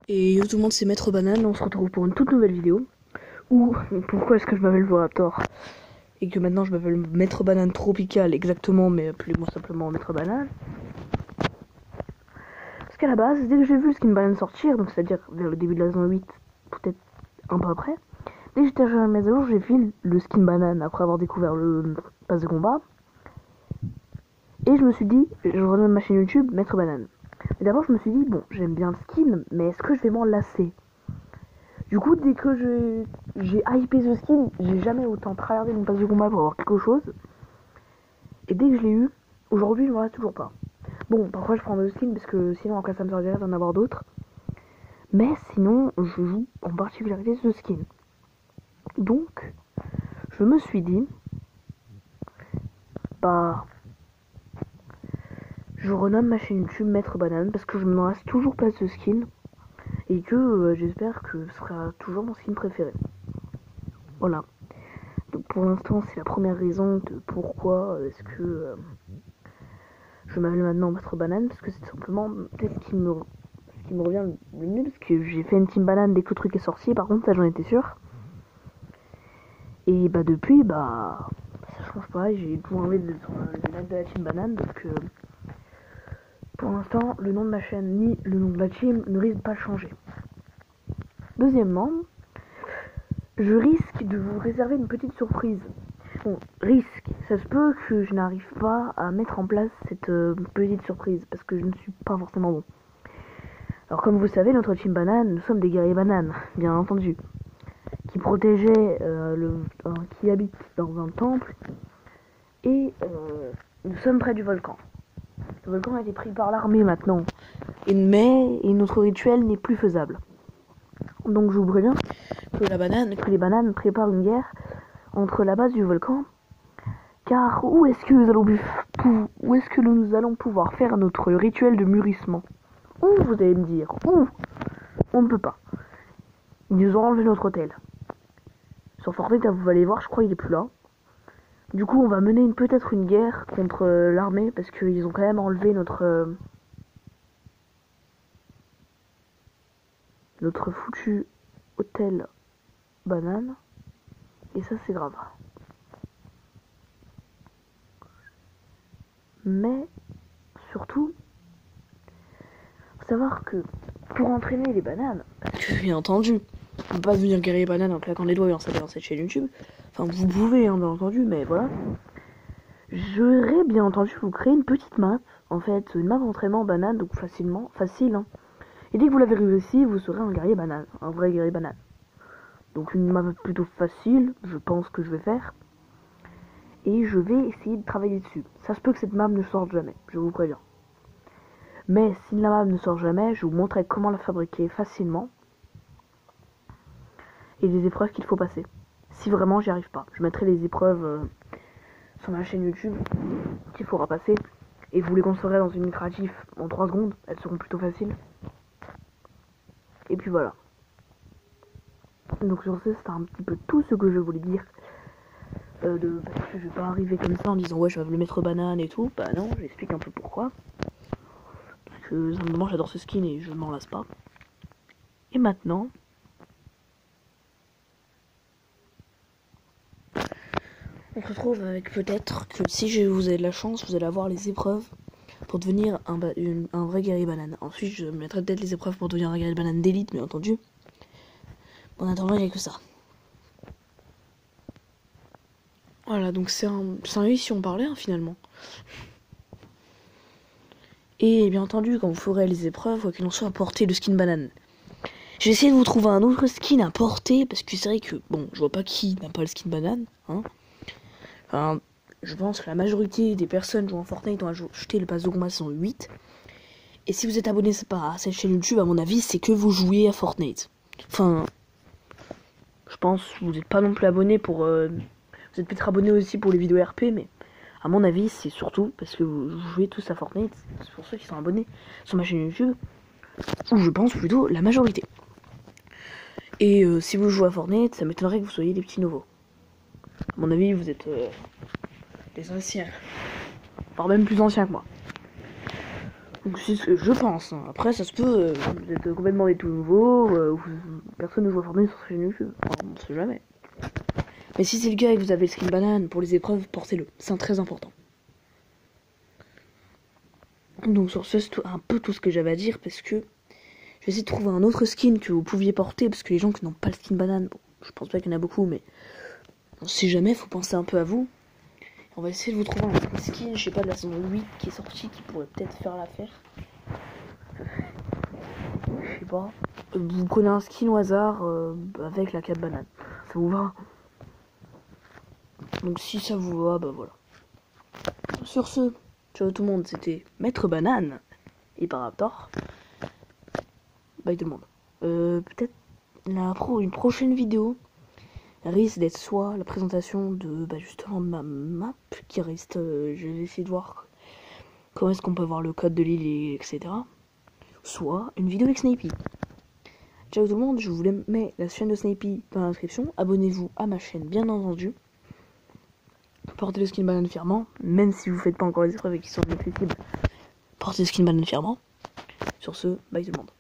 Et yo tout le monde, c'est Maître Banane, on se retrouve pour une toute nouvelle vidéo. Ou pourquoi est-ce que je m'appelle Raptor et que maintenant je m'appelle Maître Banane Tropical exactement, mais appelez-moi simplement Maître Banane. Parce qu'à la base, dès que j'ai vu le skin banane sortir, donc c'est-à-dire vers le début de la saison 8, peut-être un peu après, dès que j'étais à la mise à jour, j'ai vu le skin banane après avoir découvert le pass de combat. Et je me suis dit, je renomme ma chaîne YouTube Maître Banane. Mais d'abord je me suis dit, bon, j'aime bien le skin, mais est-ce que je vais m'en lasser? Du coup, dès que j'ai hypé ce skin, j'ai jamais autant tryhardé mon pass de combat pour avoir quelque chose. Et dès que je l'ai eu, aujourd'hui, je m'en lasse toujours pas. Bon, parfois je prends le skin parce que sinon, en cas ça me servirait d'en avoir d'autres. Mais sinon, je joue en particularité ce skin. Donc, je me suis dit, bah, je renomme ma chaîne YouTube Maître Banane parce que je m'en lasse toujours pas ce skin. Et que j'espère que ce sera toujours mon skin préféré. Voilà. Donc pour l'instant, c'est la première raison de pourquoi est-ce que je m'appelle maintenant Maître Banane, parce que c'est simplement peut-être ce qui me revient le mieux, parce que j'ai fait une team banane dès que le truc est sorti, par contre ça j'en étais sûr. Et bah depuis, bah ça change pas, j'ai toujours envie de mettre de la team banane, donc pour l'instant le nom de ma chaîne ni le nom de la team ne risque pas de changer. Deuxièmement, je risque de vous réserver une petite surprise. Bon, risque, ça se peut que je n'arrive pas à mettre en place cette petite surprise parce que je ne suis pas forcément bon. Alors comme vous savez, notre team banane, nous sommes des guerriers bananes, bien entendu, qui protégeaient qui habitent dans un temple et nous sommes près du volcan. Le volcan a été pris par l'armée maintenant, mais notre rituel n'est plus faisable. Donc je vous préviens que les bananes préparent une guerre entre la base du volcan. Car où est-ce que nous allons pouvoir faire notre rituel de mûrissement? Où, vous allez me dire? Où? On ne peut pas. Ils nous ont enlevé notre hôtel. Sur Fortnite, vous allez voir, je crois qu'il est plus là. Du coup, on va mener peut-être une guerre contre l'armée, parce qu'ils ont quand même enlevé notre foutu hôtel banane. Et ça, c'est grave. Mais, surtout, faut savoir que pour entraîner les bananes, parce que bien entendu, on peut pas devenir guerrier banane en claquant les doigts et en s'allant dans cette chaîne YouTube. Enfin, vous pouvez, hein, bien entendu, mais voilà. J'aurais bien entendu vous créer une petite map, en fait, une map d'entraînement banane, donc facile, hein. Et dès que vous l'avez réussi, vous serez un guerrier banane, un vrai guerrier banane. Donc une map plutôt facile, je pense que je vais faire. Et je vais essayer de travailler dessus. Ça se peut que cette map ne sorte jamais, je vous préviens. Mais si la map ne sort jamais, je vous montrerai comment la fabriquer facilement. Et les épreuves qu'il faut passer. Si vraiment j'y arrive pas, je mettrai les épreuves sur ma chaîne YouTube qu'il faudra passer. Et vous les construirez dans une micratif en 3 secondes, elles seront plutôt faciles. Et puis voilà. Donc sur ce, c'était un petit peu tout ce que je voulais dire. Parce que je vais pas arriver comme ça en disant ouais je vais le mettre banane et tout. Bah non, j'explique un peu pourquoi. Parce que simplement j'adore ce skin et je m'en lasse pas. Et maintenant, on se retrouve avec peut-être que si vous avez de la chance, vous allez avoir les épreuves pour devenir un vrai guerrier banane. Ensuite, je mettrai peut-être les épreuves pour devenir un guerrier banane d'élite, bien entendu. En attendant, il n'y a que ça. Voilà, donc c'est un oui si on parlait, hein, finalement. Et bien entendu, quand vous ferez les épreuves, quoi qu'il en soit, portez le skin banane. J'ai essayé de vous trouver un autre skin à porter, parce que c'est vrai que, bon, je vois pas qui n'a pas le skin banane, hein. Enfin, je pense que la majorité des personnes jouant à Fortnite ont acheté le pass de combat saison 8. Et si vous êtes abonné à cette chaîne YouTube, à mon avis, c'est que vous jouez à Fortnite. Enfin, je pense que vous n'êtes pas non plus abonné pour... vous êtes peut-être abonné aussi pour les vidéos RP, mais à mon avis, c'est surtout parce que vous jouez tous à Fortnite. C'est pour ceux qui sont abonnés sur ma chaîne YouTube. Ou je pense plutôt la majorité. Et si vous jouez à Fortnite, ça m'étonnerait que vous soyez des petits nouveaux. À mon avis, vous êtes des anciens. Voire même plus anciens que moi. Donc c'est ce que je pense. Hein. Après, ça se peut, vous êtes complètement des tout nouveaux, personne ne joue à Fortnite sur chaîne YouTube. Enfin, on sait jamais. Mais si c'est le cas et que vous avez le skin banane pour les épreuves, portez-le. C'est très important. Donc sur ce, c'est un peu tout ce que j'avais à dire parce que je vais essayer de trouver un autre skin que vous pouviez porter parce que les gens qui n'ont pas le skin banane, bon, je pense pas qu'il y en a beaucoup, mais si jamais, faut penser un peu à vous. On va essayer de vous trouver un skin, je sais pas, de la saison 8 qui est sorti, qui pourrait peut-être faire l'affaire. Je sais pas. Vous prenez un skin au hasard avec la cape banane. Ça vous va? Donc si ça vous va, bah voilà. Sur ce, ciao tout le monde, c'était Maître Banane et Paraptor. Bye tout le monde. Peut-être une prochaine vidéo risque d'être soit la présentation de justement ma map qui reste. Je vais essayer de voir comment est-ce qu'on peut voir le code de l'île, etc. Soit une vidéo avec Snapey. Ciao tout le monde, je vous mets la chaîne de Snapey dans la description. Abonnez-vous à ma chaîne, bien entendu. Portez le skin banane fièrement, même si vous faites pas encore les épreuves et qui sont accessibles. Portez le skin banane fièrement. Sur ce, bye tout le monde.